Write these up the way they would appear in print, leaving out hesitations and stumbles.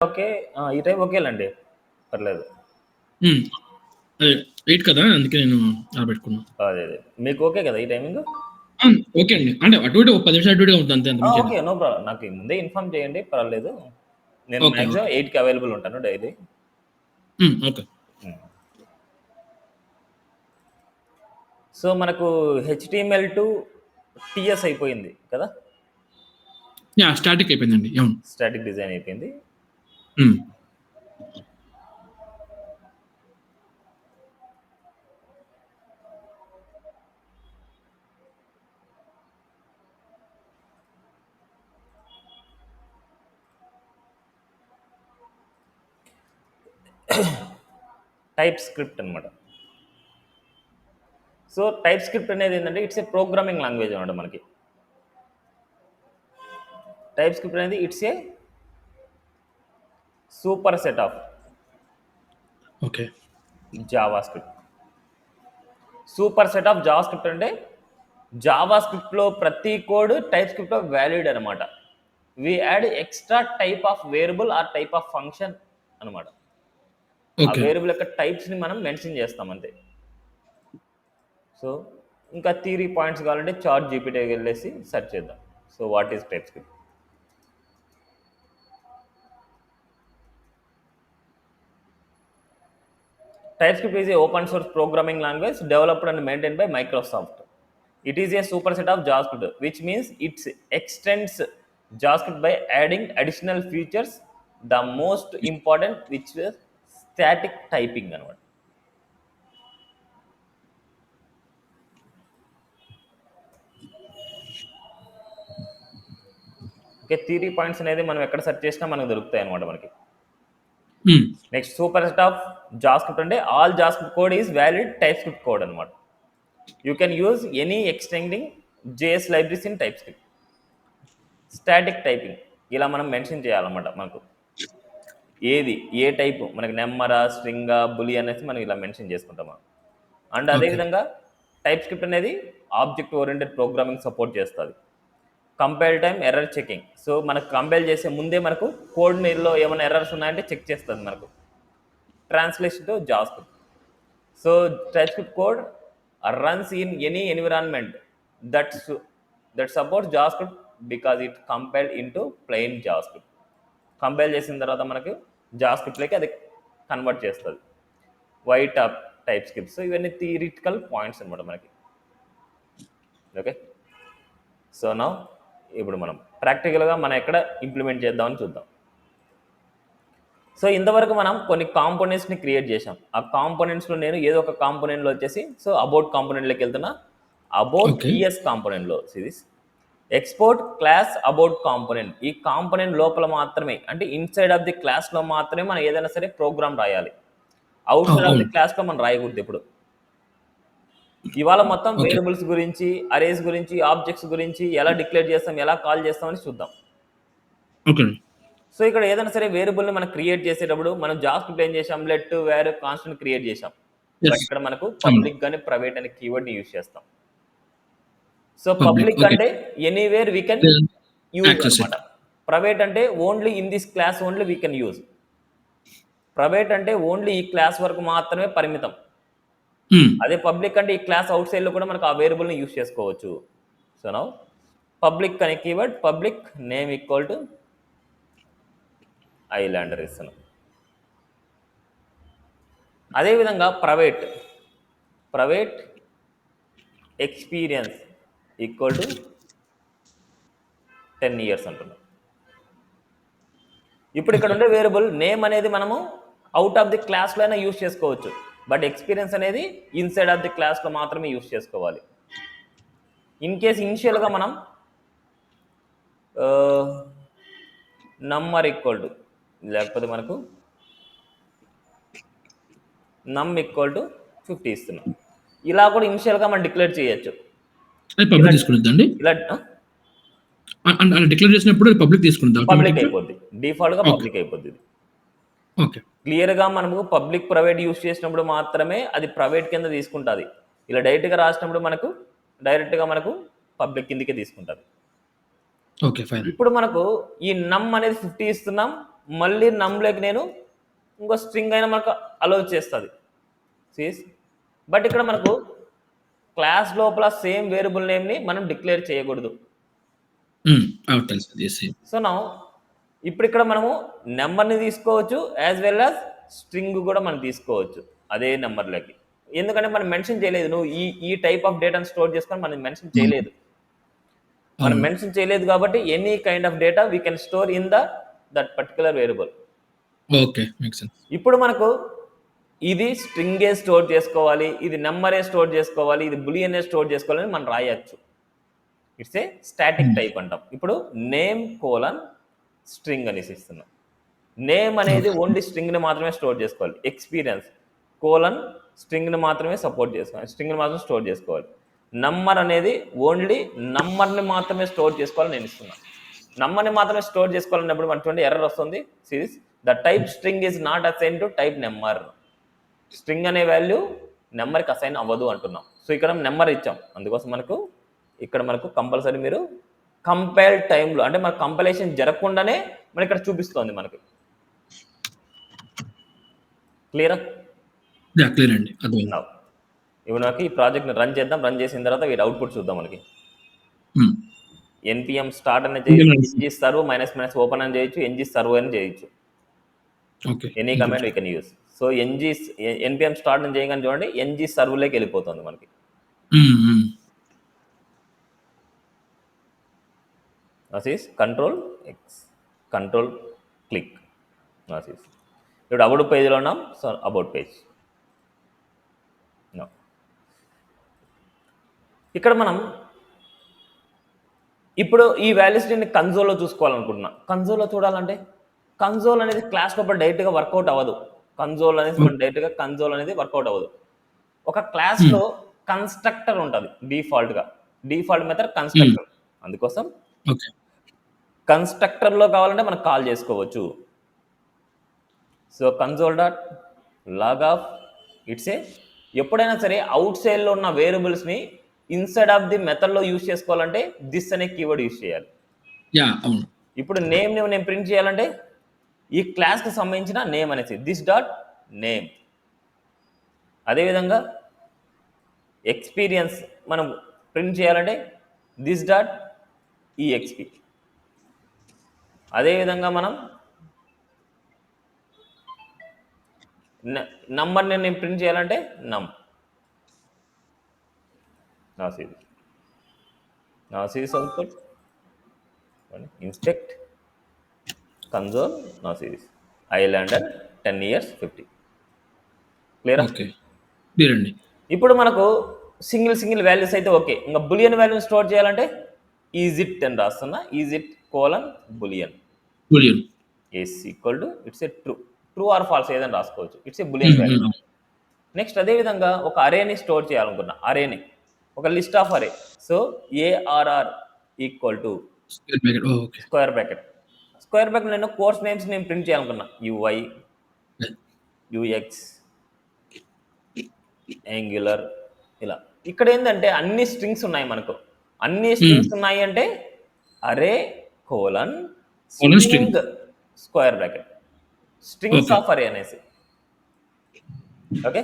Okay. ఈ time ఓకేలండి. పర్లేదు. హ్మ్. అదే 8 కదా! అందుకే నేను అలా పెట్టుకున్నా. అదే. మీకు ఓకే కదా ఈ టైమింగు? ఓకే అండి. అంటే అటు ఇటు ఒక 10 నిమిషాలు అటు ఇటుగా ఉంటుంది అంతే, అంత మించి ఏం ఓకే. లేదు. No problem. నాకు ముందే ఇన్ఫార్మ్ చేయండి పర్వాలేదు. నేను ఓకే. Maximum okay. 8కి అవైలబుల్ ఉంటాను డైలీ. ఓకే. హ్మ్. సో, మనకు హెచ్‌టీఎంఎల్ టు టీఎస్ అయిపోయింది కదా! యాహ్! స్టాటిక్ అయిపోయిందండి. అవును. స్టాటిక్ డిజైన్ అయిపోయింది. హ్మ్. టైప్ స్క్రిప్ట్ అనమాట. సో, టైప్ స్క్రిప్ట్ అనేది ఏంటంటే ఇట్స్ ఏ ప్రోగ్రామింగ్ లాంగ్వేజ్ అనమాట మనకి. టైప్ స్క్రిప్ట్ అనేది it's a superset of okay. JavaScript. Superset of JavaScript అంటే జావా స్క్రిప్ట్లో ప్రతి కోడ్ టైప్ స్క్రిప్ట్లో వ్యాలిడ్ అనమాట. We add extra type of variable or type of function అనమాట. ఆ ఓకే. వేరియబుల్ యొక్క టైప్స్ని మనం మెన్షన్ చేస్తాం అంతే. సో ఇంకా థియరీ పాయింట్స్ కావాలంటే చాట్ జీపీటీకి వెళ్ళేసి సెర్చ్ చేద్దాం. So what is type script? TypeScript is an open source programming language developed and maintained by Microsoft. It is a superset of JavaScript, which means it extends JavaScript by adding additional features. The most important, which is static typing. Okay, theory points అనేది మనం ఎక్కడ search చేసినా మనకు దొరుకుతాయి అన్నమాట మనకి. Next superset of JavaScript అంటే all JavaScript code is valid TypeScript code అనమాట. You can use any extending JS libraries in TypeScript. Static typing ఇలా మనం మెన్షన్ చేయాలన్నమాట. మనకు ఏది ఏ టైపు మనకి నెమ్మరా స్ట్రింగా బులి అనేసి మనం ఇలా మెన్షన్ చేసుకుంటాము. And okay. అదేవిధంగా టైప్ స్క్రిప్ట్ అనేది ఆబ్జెక్ట్ ఓరియంటెడ్ ప్రోగ్రామింగ్ సపోర్ట్ చేస్తుంది. Compile time error checking. So మనకు కంపైల్ చేసే ముందే మనకు కోడ్ నీళ్ళలో ఏమైనా ఎర్రర్స్ ఉన్నాయంటే చెక్ చేస్తుంది మనకు. Translation to JavaScript. So TypeScript code runs in any environment that supports JavaScript because it compiled into plain JavaScript. Compile చేసిన తర్వాత మనకు జావాస్క్రిప్ట్లోకి అది కన్వర్ట్ చేస్తుంది. వైట్ అప్ టైప్ స్క్రిప్ట్స్ ఇవన్నీ థియరిటికల్ పాయింట్స్ అనమాట మనకి. ఓకే. సో నా ఇప్పుడు మనం ప్రాక్టికల్గా మనం ఎక్కడ ఇంప్లిమెంట్ చేద్దామని చూద్దాం. సో ఇంతవరకు మనం కొన్ని కాంపోనెంట్స్ని క్రియేట్ చేసాం. ఆ కాంపోనెంట్స్లో నేను ఏదో ఒక కాంపోనెంట్లో వచ్చేసి సో అబౌట్ కాంపోనెంట్లోకి వెళ్తున్నా. About okay. టీఎస్ కాంపోనెంట్లో series export class about component. ఈ కాంపోనెంట్ లోపల మాత్రమే అంటే ఇన్సైడ్ ఆఫ్ ది క్లాస్లో మాత్రమే మనం ఏదైనా సరే ప్రోగ్రామ్ రాయాలి. అవుట్ సైడ్ ఆఫ్ ది అవును. క్లాస్లో మనం రాయకూడదు ఇప్పుడు. ఇవాళ మొత్తం ఓకే. వేరియబుల్స్ గురించి, అరేస్ గురించి, ఆబ్జెక్ట్స్ గురించి ఎలా డిక్లేర్ చేస్తాం, ఎలా కాల్ చేస్తామని చూద్దాం. ఓకే. సో ఇక్కడ ఏదైనా సరే వేరియబుల్ని మనం క్రియేట్ చేసేటప్పుడు మనం జావాస్క్రిప్ట్ ఏం చేసాం, లెట్ వేర్ కాన్స్టెంట్ క్రియేట్ చేసాం. But yes. ఇక్కడ మనకు అవును. పబ్లిక్ కానీ ప్రైవేట్ అనే కీవర్డ్ని యూజ్ చేస్తాం. So public. Public okay. అంటే anywhere we can use access అనమాట. ఇట్. ప్రైవేట్ అంటే only in this class only we can use. Private అంటే ఓన్లీ ఈ క్లాస్ వరకు మాత్రమే పరిమితం. అదే పబ్లిక్ అంటే ఈ క్లాస్ అవుట్ సైడ్లో కూడా మనకు ఆ వేరియబుల్ని యూజ్ చేసుకోవచ్చు. సో నౌ పబ్లిక్ అనే keyword public name equal to Islander ఇస్తున్నాం. అదేవిధంగా private experience equal to 10 years అంటున్నాం. ఇప్పుడు ఇక్కడ ఉండే వేరియబుల్ నేమ్ అనేది మనము అవుట్ ఆఫ్ ది క్లాస్లో అయినా యూజ్ చేసుకోవచ్చు. బట్ ఎక్స్పీరియన్స్ అనేది ఇన్సైడ్ ఆఫ్ ది క్లాస్లో మాత్రమే యూజ్ చేసుకోవాలి. ఇన్ కేస్ ఇనిషియల్గా మనం నంబర్ ఈక్వల్ టు లేకపోతే మనకు నమ్ ఈక్వల్ టు 50 ఇస్తున్నాం. ఇలా కూడా ఇనిషియల్గా మనం డిక్లేర్ చేయొచ్చు. అది పబ్లిక్ తీసుకునిద్దండి. ఇలా అలా డిక్లేర్ చేసినప్పుడు అది పబ్లిక్ తీసుకునిద్దా పబ్లిక్ ఆటోమేటిక్గా? అయిపోద్ది. డిఫాల్ట్గా ఓకే. పబ్లిక్ అయిపోద్ది. ఓకే. క్లియర్గా మనము పబ్లిక్ ప్రైవేట్ యూజ్ చేసినప్పుడు మాత్రమే అది ప్రైవేట్ కింద తీసుకుంటుంది. ఇలా డైరెక్ట్గా రాసినప్పుడు మనకు డైరెక్ట్గా మనకు పబ్లిక్ కిందకే తీసుకుంటుంది. ఓకే. ఫైన్. ఇప్పుడు మనకు ఈ నమ్ అనేది 50 ఇస్తున్నాం, మళ్ళీ నమ్లోకి నేను ఇంకో స్ట్రింగ్ అయినా మనకు అలో చేస్తుంది సీస్. బట్ ఇక్కడ మనకు క్లాస్ లోపల సేమ్ వేరియబుల్ నేమ్ని మనం డిక్లేర్ చేయకూడదు. తెలుసు. సో నా ఇప్పుడు ఇక్కడ మనము నెంబర్ని తీసుకోవచ్చు యాజ్ వెల్ యాజ్ స్ట్రింగ్ కూడా మనం తీసుకోవచ్చు అదే నెంబర్లోకి. ఎందుకంటే మనం మెన్షన్ చేయలేదు, నువ్వు ఈ టైప్ ఆఫ్ డేటాను స్టోర్ చేసుకొని మనం మెన్షన్ చేయలేదు. మనం మెన్షన్ చేయలేదు కాబట్టి any kind of data we can store in that particular variable. Okay, make sense. ఇప్పుడు మనకు ఇది స్ట్రింగే స్టోర్ చేసుకోవాలి, ఇది నెంబరే స్టోర్ చేసుకోవాలి, ఇది బులియనే స్టోర్ చేసుకోవాలని మనం రాయొచ్చు. ఇట్స్ ఏ స్టాటిక్ టైప్ అంటాం. ఇప్పుడు నేమ్ కోలన్ స్ట్రింగ్ అనేసి ఇస్తున్నాం. నేమ్ అనేది ఓన్లీ స్ట్రింగ్ని మాత్రమే స్టోర్ చేసుకోవాలి. ఎక్స్పీరియన్స్ కోలన్ స్ట్రింగ్ని మాత్రమే సపోర్ట్ చేసుకోవాలి, స్ట్రింగ్ని మాత్రమే స్టోర్ చేసుకోవాలి. నంబర్ అనేది ఓన్లీ నంబర్ని మాత్రమే స్టోర్ చేసుకోవాలని నేను ఇస్తున్నాను. నంబర్ని మాత్రమే స్టోర్ చేసుకోవాలన్నప్పుడు మనటువంటి ఎర్రర్ వస్తుంది. Series the type string is not assign to type number. String అనే వాల్యూ నెంబర్కి అసైన్ అవ్వదు అంటున్నాం. సో ఇక్కడ నెంబర్ ఇచ్చాం, అందుకోసం మనకు ఇక్కడ మనకు కంపల్సరీ మీరు కంపైల్ టైంలో అంటే మన కంపైలేషన్ జరగకుండానే మన ఇక్కడ చూపిస్తోంది మనకి. క్లియరా? క్లియర్ అండి. ఇప్పుడు మనకి ఈ ప్రాజెక్ట్ని రన్ చేద్దాం. రన్ చేసిన తర్వాత వీటి అవుట్పుట్ చూద్దాం. మనకి npm స్టార్ట్ అని చేయొచ్చు, ng సర్వ్ -- ఓపెన్ అని చేయొచ్చు, ng సర్వ్ అని చేయొచ్చు. Any command we can use. So npm start అని చేయగానే చూడండి ng సర్వ్లోకి వెళ్ళిపోతుంది మనకి. Control X, control click. ఇప్పుడు అబౌట్ పేజ్లో ఉన్నాం. So about page. ఇక్కడ మనం ఇప్పుడు ఈ వాల్యూస్ నేను కన్సోల్లో చూసుకోవాలనుకుంటున్నా. కన్సోల్లో చూడాలంటే కన్సోల్ అనేది క్లాస్ లోపల డైరెక్ట్గా వర్కౌట్ అవ్వదు. కన్సోల్ అనేది మనం డైరెక్ట్గా కన్సోల్ అనేది వర్కౌట్ అవ్వదు. ఒక క్లాస్లో కన్స్ట్రక్టర్ ఉంటుంది డిఫాల్ట్గా. Default method constructor. అందుకోసం కన్స్ట్రక్టర్లో కావాలంటే మనం కాల్ చేసుకోవచ్చు. So console dot log of it's a ఎప్పుడైనా సరే అవుట్ సైడ్లో ఉన్న వేరియబుల్స్ని ఇన్సైడ్ ఆఫ్ ది మెథడ్లో యూజ్ చేసుకోవాలంటే దిస్ అనే కీవర్డ్ యూజ్ చేయాలి. ఇప్పుడు నేమ్ని నేను ప్రింట్ చేయాలంటే ఈ క్లాస్కి సంబంధించిన నేమ్ అనేసి దిస్ డాట్ నేమ్. అదేవిధంగా ఎక్స్పీరియన్స్ మనం ప్రింట్ చేయాలంటే దిస్ డాట్ ఈఎక్స్పీ. అదేవిధంగా మనం నంబర్ని నేను ప్రింట్ చేయాలంటే నమ్. నా సిరీస్ అవుట్పుట్ ఇన్స్పెక్ట్ కన్సోల్ నా సిరీస్ ఐలాండర్ 10 years 50. క్లియర్? ఇప్పుడు మనకు సింగిల్ వాల్యూస్ అయితే ఓకే. ఇంకా బులియన్ వాల్యూని స్టోర్ చేయాలంటే ఈజిట్ అని రాస్తున్నా. Is it colon boolean is equal to it's a true or false ఏదని రాసుకోవచ్చు. It's a boolean value. Next అదేవిధంగా ఒక అరేని స్టోర్ చేయాలనుకున్నా. అరేని ఒక లిస్ట్ ఆఫ్ అరే. So ARR equal to square bracket. Square bracket నేను కోర్స్ నేమ్స్ నేను ప్రింట్ చేయాలనుకున్నా. యూఐ, యూఎక్స్, యాంగులర్ ఇలా. ఇక్కడ ఏంటంటే అన్ని స్ట్రింగ్స్ ఉన్నాయి మనకు. అన్ని స్ట్రింగ్స్ ఉన్నాయి అంటే అరే colon string square bracket strings of అరే అనేసి. ఓకే.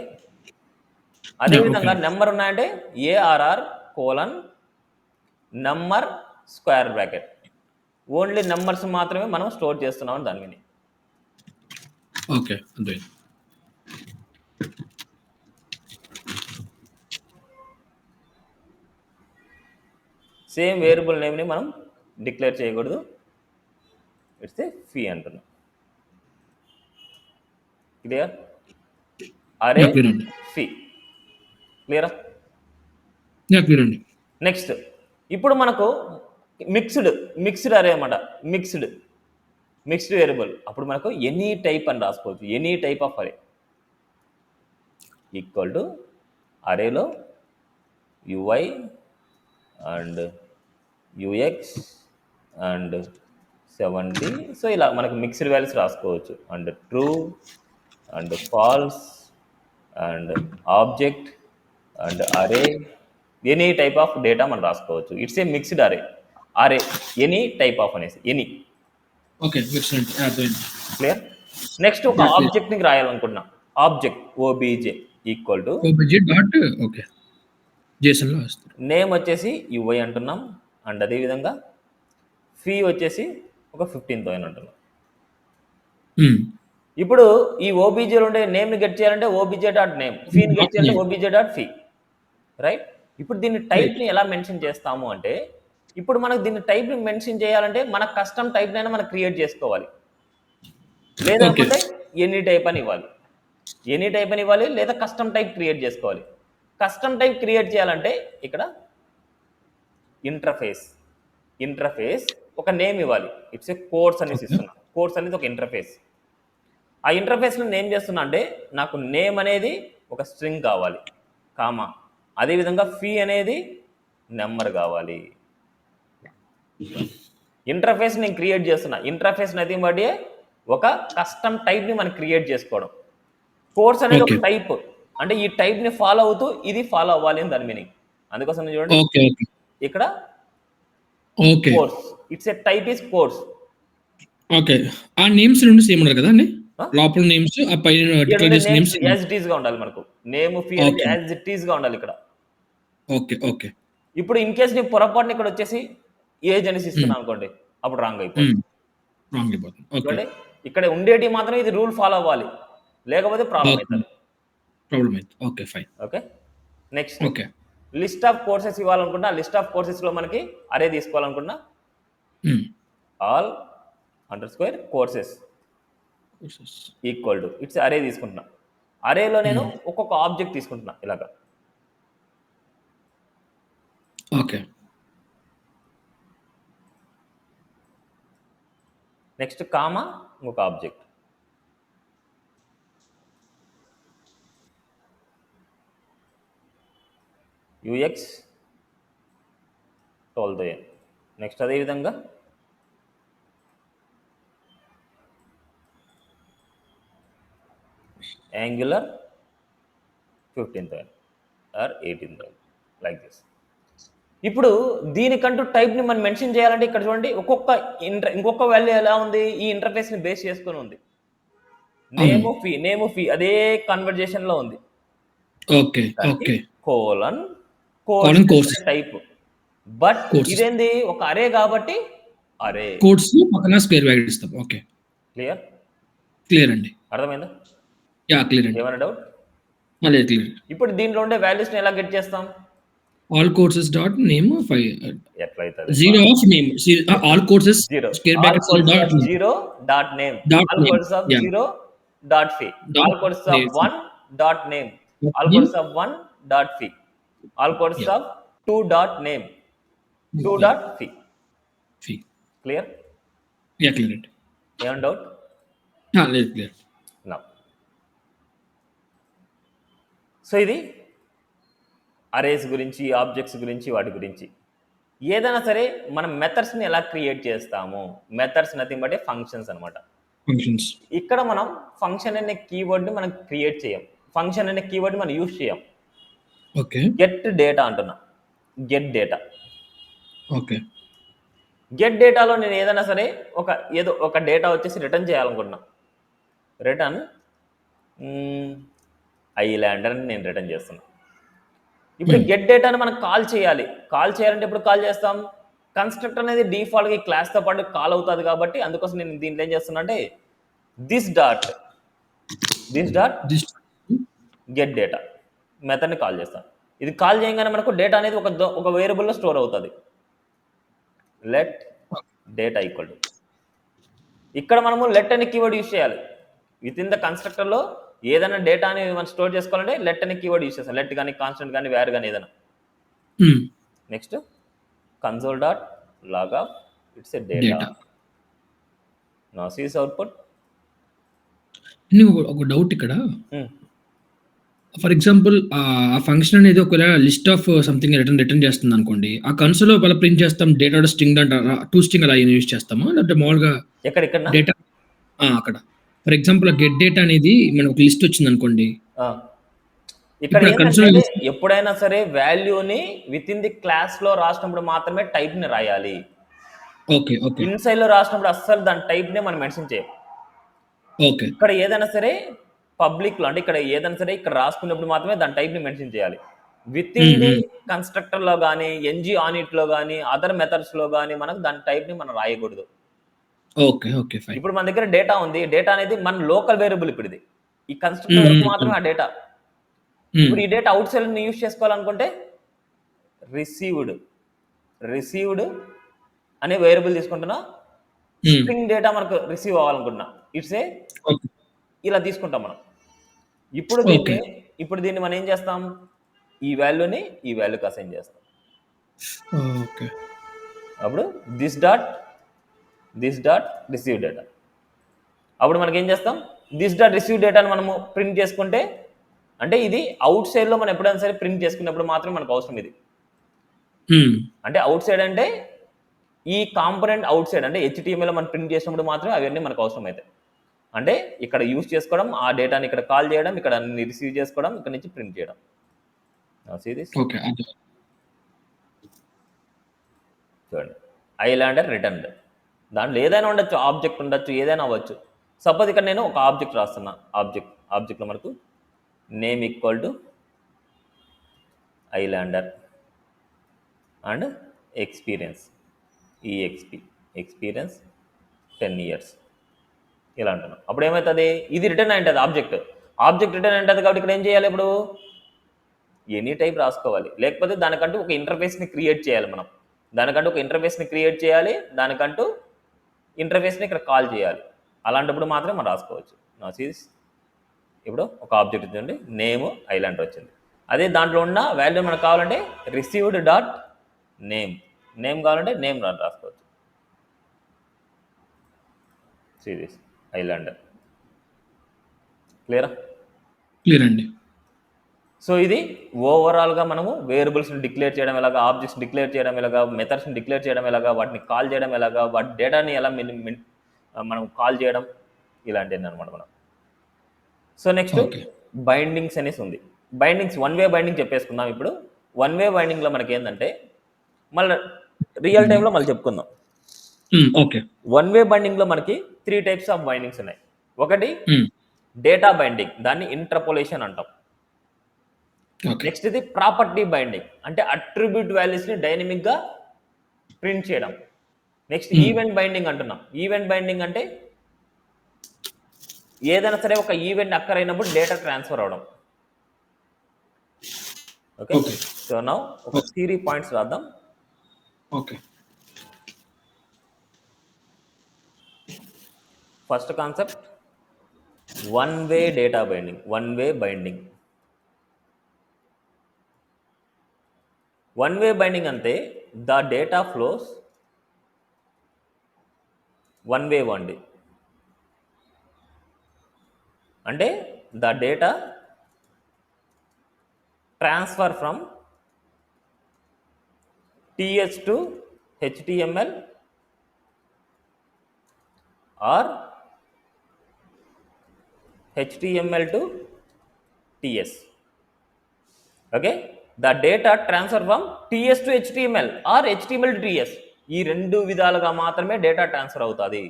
అదేవిధంగా నెంబర్ ఉన్నాయంటే ARR colon number square bracket. Only numbers మాత్రమే మనం స్టోర్ చేస్తున్నాం దాని మీద. సేమ్ వేరియబుల్ నేమ్ని మనం డిక్లేర్ చేయకూడదు. ఇట్స్ ఏ ఫీ అంటున్నాం. క్లియర్? Array fee. క్లియరా? నెక్స్ట్ ఇప్పుడు మనకు మిక్స్డ్ అరే అన్నమాట. Mixed variable. అప్పుడు మనకు ఎనీ టైప్ అని రాసుకోవచ్చు. Any type of array equal to అరేలో UI and UX and 70. So ఇలా మనకు మిక్స్డ్ వాల్యూస్ రాసుకోవచ్చు. And true and false and object and array any type of data మనం రాసుకోవచ్చు. It's a mixed array. Any type of అనేసి any. Okay. Excellent. అర్థమైంది. Clear. Next ఒక Yeah, clear. ఆబ్జెక్ట్ని రాయాలనుకుంటున్నా. Object OBJ equal to OBJ dot okay. జేసన్‌లో వేస్తారు. Name వచ్చేసి యుఐ అంటున్నాం. అండ్ అదేవిధంగా ఫీ వచ్చేసి ఒక 15,000 అంటున్నాం. హ్మ్. ఇప్పుడు ఈ ఓబీజేలో ఉండే నేమ్ని గెట్ చేయాలంటే ఓబీజే డాట్ నేమ్, ఫీని గెట్ చేయాలంటే ఓబీజే డాట్ ఫీ, రైట్. ఇప్పుడు దీన్ని టైప్ని ఎలా మెన్షన్ చేస్తాము అంటే, ఇప్పుడు మనకు దీన్ని టైప్ని మెన్షన్ చేయాలంటే మన కస్టమ్ టైప్ని అయినా మనం క్రియేట్ చేసుకోవాలి. లేదనుకుంటే ఎనీ టైప్ అని ఇవ్వాలి. ఎనీ టైప్ అని ఇవ్వాలి, లేదా కస్టమ్ టైప్ క్రియేట్ చేసుకోవాలి. కస్టమ్ టైప్ క్రియేట్ చేయాలంటే ఇక్కడ ఇంటర్ఫేస్ ఒక నేమ్ ఇవ్వాలి. ఇట్స్ ఏ కోర్స్ అనేసి ఇస్తున్నా. కోర్స్ అనేది ఒక ఇంటర్ఫేస్. ఆ ఇంటర్ఫేస్లో నేమ్ చేస్తున్నా అంటే నాకు నేమ్ అనేది ఒక స్ట్రింగ్ కావాలి, కామా, అదేవిధంగా ఫీ అనేది నెంబర్ కావాలి. ఇంటర్ఫేస్ నేను క్రియేట్ చేస్తున్నా. ఇంటర్ఫేస్ నథింగ్ బట్ ఒక కస్టమ్ టైప్ని మనం క్రియేట్ చేసుకోవడం. కోర్స్ అనేది ఒక టైప్, అంటే ఈ టైప్ని ఫాలో అవుతూ ఇది ఫాలో అవ్వాలి అని దాని మీనింగ్. అందుకోసం చూడండి ఇక్కడ course, it's a type is course. Okay. ఆ నేమ్స్ రెండు సేమ్ ఉండాలి కదా అండి? లోపల నేమ్స్ ఆ పైన డిక్లేర్ చేసిన నేమ్స్ యాజ్ ఇట్ ఈస్ గా ఉండాలి. మనకు నేమ్ ఫీ అనేది యాజ్ ఇట్ ఈస్ గా ఉండాలి ఇక్కడ. ఓకే. ఇప్పుడు ఇన్ కేస్ నీ పొరపాటున ఇక్కడ వచ్చేసి ఏజ్ అనేసి ఇస్తున్నా అనుకోండి, అప్పుడు రాంగ్ అయిపోతుంది. చూడండి, ఇక్కడ ఉండేటి మాత్రం ఇది రూల్ ఫాలో అవ్వాలి, లేకపోతే ప్రాబ్లం అవుతుంది. Okay, fine. Okay. Next list of courses ఇవ్వాలనుకున్నా, లిస్ట్ ఆఫ్ కోర్సెస్ లో మనకి అరే తీసుకోవాలనుకున్నా, all _ courses equal to it's array తీసుకుంటున్నా. అరేలో నేను ఒక్కొక్క ఆబ్జెక్ట్ తీసుకుంటున్నా ఇలాగా. ఓకే. నెక్స్ట్ కామా ఇంకొక ఆబ్జెక్ట్. యూఎక్స్ 12,000. నెక్స్ట్ అదేవిధంగా యాంగులర్ 15,000 ఆర్ 18,000 లైక్ దిస్. ఇప్పుడు దీనికంటూ టైప్ని మనం మెన్షన్ చేయాలంటే ఇక్కడ చూడండి, ఇంకొక వాల్యూ ఎలా ఉంది, ఈ ఇంటర్ఫేస్ని బేస్ చేసుకొని ఉంది. నేమ్ ఫీ అదే కన్వర్జేషన్ లో ఉంది. Colon course type. బట్ ఇదేంది ఒక అరే కాబట్టి అరే కోడ్స్ పక్కన స్క్వేర్ బ్రాకెట్ ఇస్తాం. ఓకే, క్లియర్ అండి. అర్థమైందా? క్లియర్ అండి. ఏమైనా డౌట్? క్లియర్. ఇప్పుడు దీంట్లో ఉండే వాల్యూస్ ని ఎలా గెట్ చేస్తాం? ఆల్ కోర్సెస్ డాట్ నేమ్ ఎట్లయితది? Zero of name, all courses square brackets dot zero dot name, all courses of zero dot fee, all courses of 1 dot name, all courses of 1 dot fee, all courses of 2 dot name, 2 dot fee. Clear? Clear అండి. ఏమైనా doubt? లేదు, clear. So ఇది arrays గురించి, objects గురించి, వాటి గురించి. ఏదైనా సరే మనం మెథడ్స్ని ఎలా క్రియేట్ చేస్తాము, మెథడ్స్ నథింగ్ బట్ ఫంక్షన్స్ అనమాట. ఇక్కడ మనం ఫంక్షన్ అనే కీవర్డ్ని మనం క్రియేట్ చేయం, ఫంక్షన్ అనే కీవర్డ్ మనం యూజ్ చేయం. గెట్ డేటా అంటున్నా. Get data. గెట్ డేటాలో నేను ఏదైనా సరే ఏదో ఒక డేటా వచ్చేసి రిటర్న్ చేయాలనుకుంటున్నా. రిటర్న్ ఐలాండ్ అని నేను రిటర్న్ చేస్తున్నా. ఇప్పుడు గెట్ డేటాని మనం కాల్ చేయాలి. కాల్ చేయాలంటే ఎప్పుడు కాల్ చేస్తాం? కన్స్ట్రక్టర్ అనేది డిఫాల్ట్గా ఈ క్లాస్తో పాటు కాల్ అవుతుంది కాబట్టి అందుకోసం నేను దీంట్లో ఏం చేస్తున్నా అంటే దిస్ డాట్ గెట్ డేటా మెథడ్ని కాల్ చేస్తాను. ఇది కాల్ చేయగానే మనకు డేటా అనేది ఒక వేరియబుల్లో స్టోర్ అవుతుంది. లెట్ డేటా ఈక్వల్ టు, ఇక్కడ మనము లెట్ అనే కీవర్డ్ యూజ్ చేయాలి. విత్ ఇన్ ద కన్స్ట్రక్టర్లో ఏదైనా డేటాని మనం స్టోర్ చేసుకోవాలంటే లెట్ అనే కీవర్డ్ యూజ్ చేస్తాం. లెట్ కానీ, కాన్స్టెంట్ కానీ, వేర్ కానీ ఏదైనా. Next console dot log of it's a data. Now sees output. ఒక డౌట్ ఇక్కడ, ఫర్ ఎగ్జాంపుల్ ఆ ఫంక్షన్ అనేది ఒకవేళ లిస్ట్ ఆఫ్ సంథింగ్ రిటర్న్ చేస్తుంది అనుకోండి, ఆ కన్సోల్ లో ప్రింట్ చేస్తాం డేటా స్ట్రింగ్ అంటారా, టూ స్ట్రింగ్ అలా యూజ్ చేస్తామా, లేకపోతే మామూలుగా డేటా అక్కడ ఫర్ ఎగ్జాంపుల్ గెట్ డేటా అనేది మనకు ఒక లిస్ట్ వచ్చింది అనుకోండి, ఇక్కడ ఎప్పుడైనా సరే వాల్యూని విత్ ఇన్ ది క్లాస్ లో రాసినప్పుడు మాత్రమే టైప్ ని రాయాలి. ఓకే. ఓకే. ఇన్సైడ్లో రాసినప్పుడు అస్సలు దాని టైప్నే మనం మెన్షన్ చేయం. ఓకే. ఇక్కడ ఏదైనా సరే పబ్లిక్లో అంటే ఇక్కడ ఏదైనా సరే ఇక్కడ రాసుకున్నప్పుడు మాత్రమే దాని టైప్ని మెన్షన్ చేయాలి. విత్ ఇన్ హ్మ్. ది హ్మ్. కన్స్ట్రక్టర్లో కానీ ఎన్జీ ఆనిట్లో కానీ అదర్ మెథడ్స్లో కానీ మనకు దాని టైప్ని మనం రాయకూడదు. ఓకే. ఓకే. ఫైన్. ఇప్పుడు మన దగ్గర డేటా ఉంది. డేటా అనేది మన లోకల్ వేరియబుల్ ఇప్పుడు ఇది. ఈ కన్స్ట్రక్టర్ హ్మ్. వరకు హ్మ్. మాత్రమే హ్మ్. ఆ డేటా. హ్మ్. ఇప్పుడు ఈ డేటా అవుట్ సైడ్ యూజ్ చేసుకోవాలనుకుంటే రిసీవ్డ్ రిసీవ్డ్ అనే వేరియబుల్ తీసుకుంటున్నా. హ్మ్. స్ట్రింగ్ డేటా మనకు రిసీవ్ అవ్వాలనుకుంటున్నా. It's a okay. ఇలా తీసుకుంటాం మనం. ఇప్పుడు ఓకే. దీన్ని ఇప్పుడు దీన్ని మనం ఏం చేస్తాం? ఈ వాల్యూని ఈ వాల్యూకి అసైన్ చేస్తాం. ఓకే. అప్పుడు దిస్ డాట్ రిసీవ్ డేటా. అప్పుడు మనకి ఏం చేస్తాం? దిస్ డాట్ రిసీవ్ డేటాను మనము ప్రింట్ చేసుకుంటే అంటే ఇది అవుట్ సైడ్లో మనం ఎప్పుడైనా సరే ప్రింట్ చేసుకున్నప్పుడు మాత్రం మనకు అవసరం ఇది. హ్మ్. అంటే అవుట్ సైడ్ అంటే ఈ కాంపోనెంట్ అవుట్ సైడ్ అంటే హెచ్టీఎంఎల్ మనం ప్రింట్ చేసినప్పుడు మాత్రమే అవన్నీ మనకు అవసరం అవుతాయి. అంటే ఇక్కడ యూజ్ చేసుకోవడం, ఆ డేటాని ఇక్కడ కాల్ చేయడం, ఇక్కడ అన్ని రిసీవ్ చేసుకోవడం, ఇక్కడ నుంచి ప్రింట్ చేయడం. Series okay. అదే. చూడండి. Islander returned. దాంట్లో ఏదైనా ఉండొచ్చు, ఆబ్జెక్ట్ ఉండొచ్చు, ఏదైనా అవ్వచ్చు. సపోజ్ ఇక్కడ నేను ఒక ఆబ్జెక్ట్ రాస్తున్నా. ఆబ్జెక్ట్లో మనకు name equal to Islander and experience EXP experience 10 years ఇలా అంటున్నాం. అప్పుడు ఏమవుతుంది? ఇది రిటర్న్ అయింటుంది ఆబ్జెక్ట్ రిటర్న్ అయింటుంది కాబట్టి ఇక్కడ ఏం చేయాలి? ఇప్పుడు ఎనీ టైప్ రాసుకోవాలి. లేకపోతే దానికంటూ ఒక ఇంటర్ఫేస్ని క్రియేట్ చేయాలి మనం. దానికంటూ ఒక ఇంటర్ఫేస్ని క్రియేట్ చేయాలి. దానికంటూ ఇంటర్ఫేస్ని ఇక్కడ కాల్ చేయాలి. అలాంటప్పుడు మాత్రమే మనం రాసుకోవచ్చు. నా సీరీస్ ఇప్పుడు ఒక ఆబ్జెక్ట్ ఇచ్చింది, నేమ్ ఐలాండర్ వచ్చింది. అదే దాంట్లో ఉన్న వాల్యూ మనకు కావాలంటే రిసీవ్డ్ డాట్ నేమ్ కావాలంటే నేమ్ రాసుకోవచ్చు. Series islander. క్లియరా? క్లియర్ అండి. సో ఇది ఓవరాల్గా మనము వేరియబుల్స్ని డిక్లేర్ చేయడం ఎలాగా, ఆబ్జెక్ట్స్ డిక్లేర్ చేయడం ఎలాగా, మెథడ్స్ని డిక్లేర్ చేయడం ఎలాగా, వాటిని కాల్ చేయడం ఎలాగా, వాటి డేటాని ఎలా మనం కాల్ చేయడం ఇలాంటివి అనమాట మనం. So next okay. బైండింగ్స్ అనేసి ఉంది. బైండింగ్స్ వన్ వే బైండింగ్ చెప్పేసుకుందాం. ఇప్పుడు వన్ వే బైండింగ్లో మనకి ఏంటంటే మళ్ళీ రియల్ టైంలో మళ్ళీ చెప్పుకుందాం. ఓకే. వన్ వే బైండింగ్లో మనకి 3 types ఆఫ్ బైండింగ్స్ ఉన్నాయి. ఒకటి హ్మ్. డేటా బైండింగ్, దాన్ని ఇంటర్పోలేషన్ అంటాం. ఓకే. నెక్స్ట్ ఇది ప్రాపర్టీ బైండింగ్, అంటే అట్రిబ్యూట్ వాల్యూస్ని డైనమిక్గా ప్రింట్ చేయడం. Next hmm. ఈవెంట్ బైండింగ్ అంటున్నాం. ఈవెంట్ బైండింగ్ అంటే ఏదైనా సరే ఒక ఈవెంట్ అక్కర్ అయినప్పుడు డేటా ట్రాన్స్ఫర్ అవడం. ఓకే. ఓకే. సో నౌ ఒక ఓకే. థియరీ పాయింట్స్ రాద్దాం. Okay. First concept one way data binding, one way binding. One way binding అంటే the data flows one way వండి. అంటే the data transfer from TS to HTML or HTML to TS. Okay, the data transfer from TS to HTML or HTML to TS. ఈ రెండు విధాలుగా మాత్రమే data transfer అవుతుంది.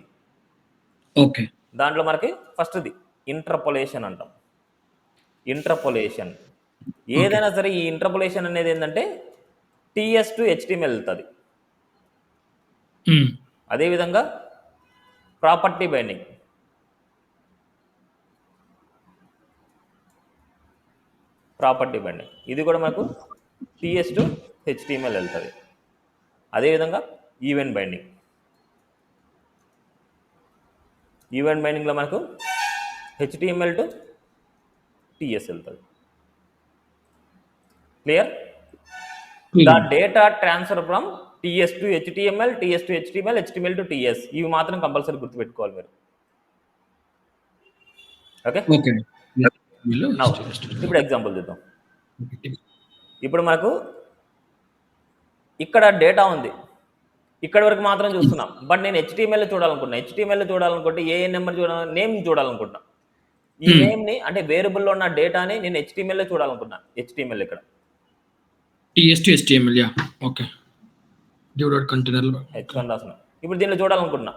Okay. దాంట్లో మనకి ఫస్ట్ది ఇంటర్పోలేషన్ అంటాం. ఇంటర్పోలేషన్ ఏదైనా సరే ఈ ఇంటర్పోలేషన్ అనేది ఏంటంటే టిఎస్ టు హెచ్టిఎంఎల్ వెళ్తుంది. హ్మ్. అదేవిధంగా ప్రాపర్టీ బైండింగ్, ఇది కూడా మనకు టిఎస్ టు హెచ్టిఎంఎల్ వెళ్తుంది. అదేవిధంగా ఈవెంట్ బైండింగ్, బైండింగ్లో మనకు హెచ్టిఎంఎల్ టు టిఎస్ వెళ్తుంది. Clear? The data transfer from TS to HTML, TS to HTML, HTML to TS. ఇవి మాత్రం కంపల్సరీ గుర్తుపెట్టుకోవాలి మీరు. Okay, okay. నౌ ఇప్పుడు ఎగ్జాంపుల్ చూద్దాం. ఇప్పుడు మనకు ఇక్కడ డేటా ఉంది, ఇక్కడ వరకు మాత్రం చూస్తున్నాం. బట్ నేను హెచ్టిఎంఎల్ చూడాలనుకుంటే ఏ నెంబర్ నేమ్ చూడాలనుకుంటున్నా. ఈ నేమ్ని అంటే వేరియబుల్లో ఉన్న డేటాని నేను హెచ్టిఎంఎల్ చూడాలనుకున్నా. హెచ్టిఎంఎల్ ఇక్కడ TS to HTML. Okay. Due dot కంటైనర్లో H1 రాసిన ఇప్పుడు దీనిలో చూడాలనుకుంటున్నా.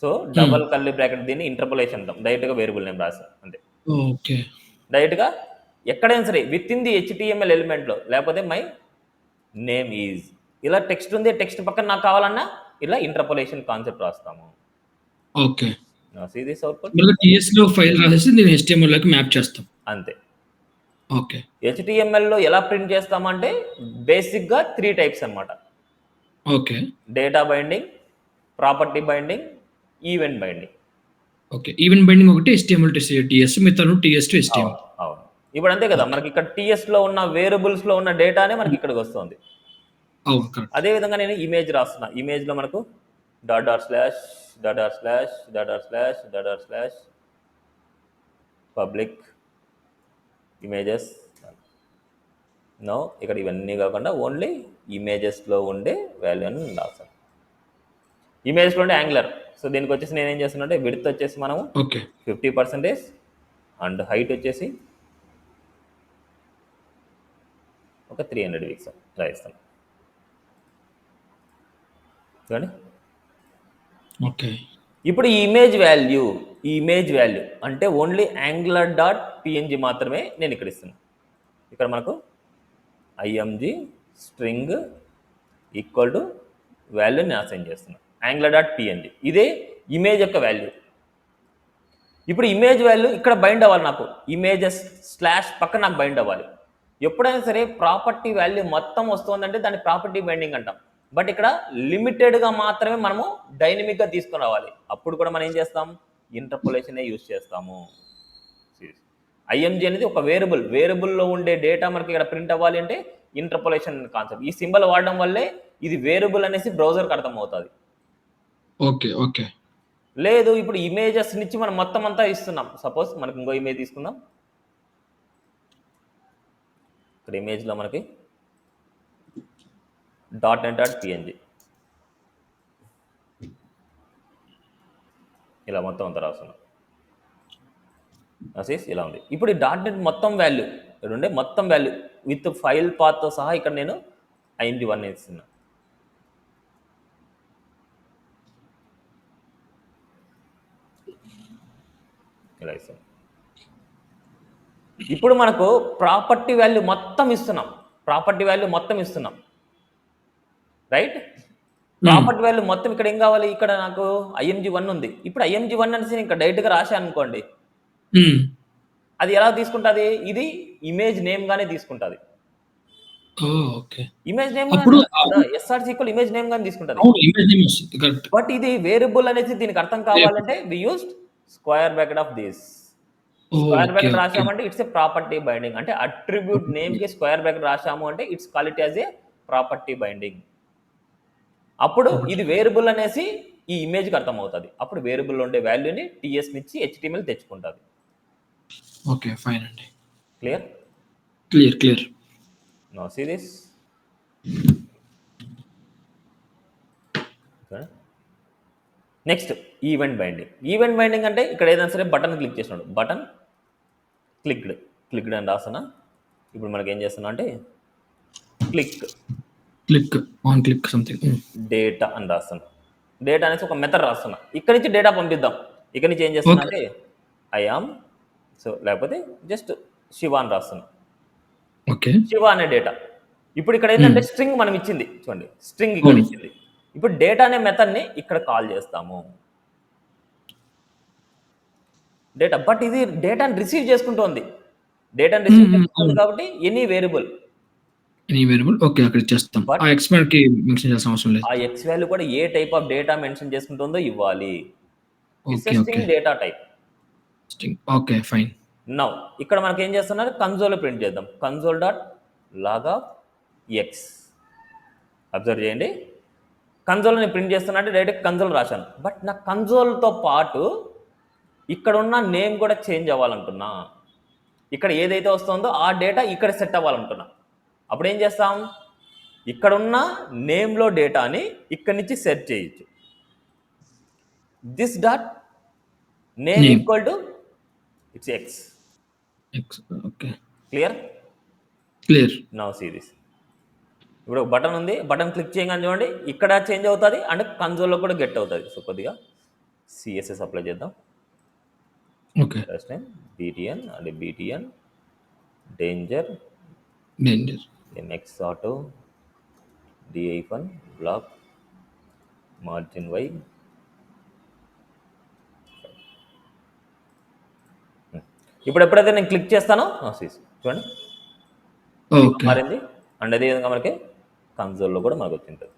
సో డబల్ కర్లీ బ్రాకెట్ దీన్ని ఇంటర్పోలేషన్ అంటాం. డైరెక్ట్గా వేరియబుల్ నేమ్ రాసాం అంతే. ఓకే. డైరెక్ట్గా ఎక్కడైనా సరే విత్ ఇన్ ది హెచ్టిఎంఎల్ ఎలిమెంట్లో, లేకపోతే మై నేమ్ ఈజ్, ఇలా టెక్స్ట్ ఉంది, టెక్స్ట్ పక్కన నాకు కావాలన్నా ఇలా ఇంటర్పోలేషన్ కాన్సెప్ట్ రాస్తాము. ఓకే. See this output. మళ్ళీ టీఎస్‌లో ఫైల్ రాసేసి దీన్ని HTMLలోకి మ్యాప్ చేస్తాం. అంతే. ఓకే. హెచ్టిఎంఎల్లో ఎలా ప్రింట్ చేస్తామంటే బేసిక్గా 3 టైప్స్ అనమాట. Okay. Data binding, property binding, event binding. Okay. Event binding ఒకటి HTML టు TS, మిగతావి TS టు HTML. అవును, అవును. ఇప్పుడు అంతే కదా, మనకి ఇక్కడ టీఎస్లో ఉన్న వేరియబుల్స్లో ఉన్న డేటానే మనకి ఇక్కడికి వస్తుంది. అవును. కరెక్ట్. అదేవిధంగా నేను ఇమేజ్ రాస్తున్నా. ఇమేజ్లో మనకు dot dot slash dot dot slash dot dot slash dot dot slash public images. No, ఇక్కడ ఇవన్నీ కాకుండా ఓన్లీ ఇమేజెస్లో ఉండే వాల్యూ అని రాస్తాను. ఇమేజ్లో ఉండే యాంగులర్. సో దీనికి వచ్చేసి నేను ఏం చేస్తున్నా అంటే విడ్త్ వచ్చేసి మనము ఓకే. 50% అండ్ హైట్ వచ్చేసి ఒక 300 వీక్స్ రాయిస్తాను. చూడండి. ఓకే. ఇప్పుడు ఈ ఇమేజ్ వాల్యూ అంటే ఓన్లీ యాంగులర్ డాట్ పిఎన్జి మాత్రమే నేను ఇక్కడ ఇస్తున్నాను. ఇక్కడ మనకు IMG string equal to value నేను అసైన్ చేస్తున్నాను, యాంగులర్ డాట్ పిఎన్జి. ఇదే ఇమేజ్ యొక్క వాల్యూ. ఇప్పుడు ఇమేజ్ వాల్యూ ఇక్కడ బైండ్ అవ్వాలి, నాకు ఇమేజెస్ స్లాష్ పక్కన నాకు బైండ్ అవ్వాలి. ఎప్పుడైనా సరే ప్రాపర్టీ వాల్యూ మొత్తం వస్తుందంటే దాన్ని ప్రాపర్టీ బైండింగ్ అంటాం. బట్ ఇక్కడ లిమిటెడ్గా మాత్రమే మనము డైనమిక్గా తీసుకుని రావాలి. అప్పుడు కూడా మనం ఏం చేస్తాం, ఇంటర్పోలేషనే యూజ్ చేస్తాము. ఐఎంజీ అనేది ఒక వేరియబుల్లో ఉండే డేటా మనకి ఇక్కడ ప్రింట్ అవ్వాలి అంటే ఇంటర్పోలేషన్ కాన్సెప్ట్. ఈ సింబల్ వాడడం వల్లే ఇది వేరియబుల్ అనేసి బ్రౌజర్కి అర్థమవుతుంది. ఓకే. ఓకే. లేదు, ఇప్పుడు ఇమేజెస్ నుంచి మనం మొత్తం అంతా ఇస్తున్నాం. సపోజ్ మనకి ఇంకో ఇమేజ్ తీసుకుందాం. ఇక్కడ ఇమేజ్లో మనకి డాట్ నెట్ డాట్ పిఎన్జి ఇలా మొత్తం అంతా రాస్తున్నాం. అసీస్ ఇలా ఉంది. ఇప్పుడు ఈ డాట్ నెట్ మొత్తం వాల్యూ ఇక్కడ ఉండే మొత్తం వాల్యూ విత్ ఫైల్ పాత్తో సహా ఇక్కడ నేను IMG1 ఇస్తున్నా. ఇలా ఇస్తాం. ఇప్పుడు మనకు ప్రాపర్టీ వాల్యూ మొత్తం ఇస్తున్నాం. రైట్. ప్రాపర్టీ వాల్యూ మొత్తం ఇక్కడ ఏం కావాలి, ఇక్కడ నాకు IMG1 ఉంది. ఇప్పుడు IMG1 అనేసి నేను ఇక్కడ డైరెక్ట్గా రాశాను అనుకోండి, అది ఎలా తీసుకుంటుంది, ఇది ఇమేజ్ నేమ్ గానే తీసుకుంటుంది. Image name SRC image name గానే తీసుకుంటుంది. బట్ ఇది వేరియబుల్ అనేది దీనికి అర్థం కావాలంటే we used square bracket of this. Square bracket రాసామంటే ఇట్స్ ఏ ప్రాపర్టీ బైండింగ్. అంటే అట్రిబ్యూట్ నేమ్ కి స్క్వేర్ బ్రాకెట్ రాసాము అంటే it's call it as a property binding. అప్పుడు ఇది వేరియబుల్ అనేసి ఈ ఇమేజ్కి అర్థం అవుతుంది. అప్పుడు వేరియబుల్ ఉండే వాల్యూని టీఎస్ నుంచి HTML తెచ్చుకుంటుంది. ఓకే, ఫైన్ అండి. Clear. Now see this. Next event binding అంటే ఇక్కడ ఏదైనా సరే బటన్ క్లిక్ చేసినాడు, బటన్ క్లిక్డ్ అని రాస్తున్నా. ఇప్పుడు మనకి ఏం చేస్తున్నా అంటే క్లిక్ సంథింగ్ డేటా అని రాస్తున్నా. డేటా అనేసి ఒక మెథడ్ రాస్తున్నా. ఇక్కడ నుంచి డేటా పంపిద్దాం. ఇక్కడ నుంచి ఏం చేస్తున్నా అంటే ఐఆమ్ లేకపోతే జస్ట్ శివ అని రాస్తున్నా. శివ అనే డేటా. ఇప్పుడు ఇక్కడ ఏంటంటే స్ట్రింగ్ మనం ఇచ్చింది, చూడండి స్ట్రింగ్ ఇక్కడ ఇచ్చింది. ఇప్పుడు డేటా అనే మెథడ్ని ఇక్కడ కాల్ చేస్తాము. బట్ ఇది డేటాని రిసీవ్ చేసుకుంటోంది. కాబట్టి ఎనీ వేరియబుల్. ఓకే, అక్కడ ఇచ్చేస్తాం. ఆ ఎక్స్ మనకి మెన్షన్ చేయాల్సిన అవసరం లేదు. ఆ ఎక్స్ వాల్యూ కూడా ఏ టైప్ ఆఫ్ డేటా మెన్షన్ చేసుకుంటుందో ఇవ్వాలి. String data type. Okay, fine. Now ఇక్కడ మనకి ఏం చేస్తున్నారు, కన్సోల్ ప్రింట్ చేద్దాం. Console dot log of x. Observe చేయండి, కన్సోల్ నేను ప్రింట్ చేస్తున్నా అంటే డైరెక్ట్ కన్సోల్ రాశాను. బట్ నా కన్సోల్తో పాటు ఇక్కడ ఉన్న నేమ్ కూడా చేంజ్ అవ్వాలంటున్నా. ఇక్కడ ఏదైతే వస్తుందో ఆ డేటా ఇక్కడ సెట్ అవ్వాలంటున్నా. అప్పుడు ఏం చేస్తాం, ఇక్కడున్న నేమ్లో డేటాని ఇక్కడి నుంచి సెట్ చేయొచ్చు. This dot name equal to it's x. Okay, clear. Now see this. ఇప్పుడు ఒక బటన్ ఉంది, బటన్ క్లిక్ చేయగానే చూడండి ఇక్కడ చేంజ్ అవుతుంది అండ్ కన్సోల్లో కూడా గెట్ అవుతుంది. సో కొద్దిగా సిఎస్ఎస్ అప్లై చేద్దాం. Okay. First time BTN and BTN danger danger. X auto డిఐఫన్ బ్లాక్ మార్జిన్ వై. ఇప్పుడు ఎప్పుడైతే నేను క్లిక్ చేస్తానో చూడండి ఓకే. మారింది అండ్ అదేవిధంగా మనకి కన్సోల్లో కూడా మనకు వచ్చింటుంది.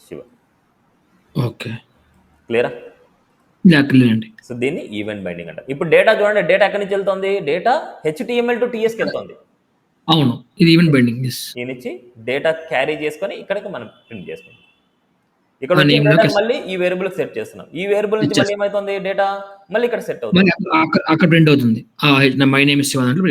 శివ ఓకే. క్లియరా? క్లియర్ అండి. సో దీన్ని ఈవెంట్ బైండింగ్ అంటారు. ఇప్పుడు డేటా చూడండి, డేటా ఎక్కడి నుంచి వెళ్తుంది? డేటా HTML టు TSకి వెళ్తుంది. అవును, ఇది ఈవెంట్ బైండింగ్. ఈ నుంచి డేటా క్యారీ చేసుకొని ఇక్కడికి మనం ప్రింట్ చేసుకుంటాం. ఇక్కడ ఆ వచ్చి name డేటా లోకి మళ్ళీ ఈ వేరియబుల్ సెట్ చేస్తున్నాం. ఈ వేరియబుల్ నుంచి మళ్ళీ ఏమవుతుంది? డేటా మళ్ళీ ఇక్కడ సెట్ అవుతుంది. మరి అక్కడ ప్రింట్ అవుతుంది. మై నేమ్ ఇస్ శివ దాంట్లో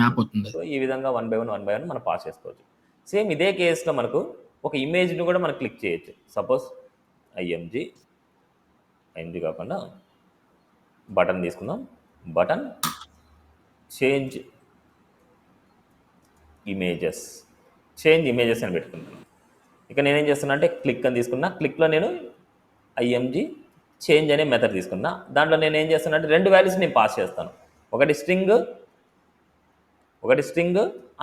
మ్యాప్ అవుతుంది. సో ఈ విధంగా వన్ బై వన్ మనం పాస్ చేసుకోవచ్చు. సేమ్ ఇదే కేసులో మనకు ఒక ఇమేజ్ని కూడా మనం క్లిక్ చేయొచ్చు. సపోజ్ ఐఎంజీ కాకుండా బటన్ తీసుకుందాం. బటన్ చేంజ్ ఇమేజెస్ అని పెట్టుకుంటాను. ఇక నేనేం చేస్తున్నా అంటే క్లిక్ అని తీసుకున్నా. క్లిక్లో నేను ఐఎంజీ చేంజ్ అనే మెథడ్ తీసుకున్నా. దాంట్లో నేను ఏం చేస్తున్నా అంటే 2 వాల్యూస్ నేను పాస్ చేస్తాను. ఒకటి స్ట్రింగ్